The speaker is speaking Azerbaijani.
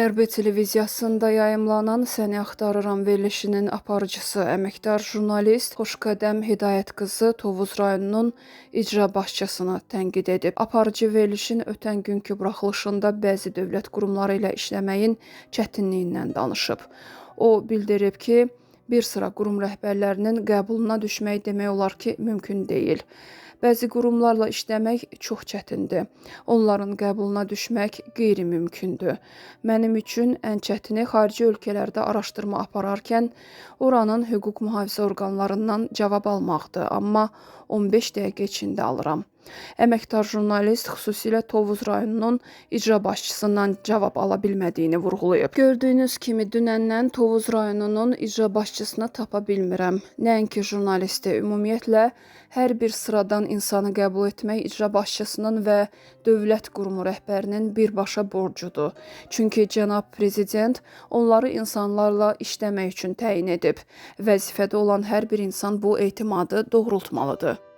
ARB televiziyasında yayımlanan Səni axtarıram verilişinin aparıcısı, əməkdar jurnalist Xoşqədəm Hidayət qızı Tovuz rayonunun icra başçısını tənqid edib. Aparıcı verilişin ötən günkü buraxılışında bəzi dövlət qurumları ilə işləməyin çətinliyindən danışıb. O bildirib ki, bir sıra qurum rəhbərlərinin qəbuluna düşmək demək olar ki, mümkün deyil. Bəzi qurumlarla işləmək çox çətindir. Onların qəbuluna düşmək qeyri-mümkündür. Mənim üçün ən çətini xarici ölkələrdə araşdırma apararkən oranın hüquq mühafizə orqanlarından cavab almaqdır, amma 15 dəqiqə içində alıram. Əməkdar jurnalist xüsusilə Tovuz rayonunun icra başçısından cavab ala bilmədiyini vurğulayıb. Gördüyünüz kimi dünəndən Tovuz rayonunun icra başçısını tapa bilmirəm. Nəinki jurnalisti, ümumiyyətlə hər bir sıradan insanı qəbul etmək icra başçısının və dövlət qurumu rəhbərinin birbaşa borcudur. Çünki cənab prezident onları insanlarla işləmək üçün təyin edib. Vəzifədə olan hər bir insan bu etimadı doğrultmalıdır.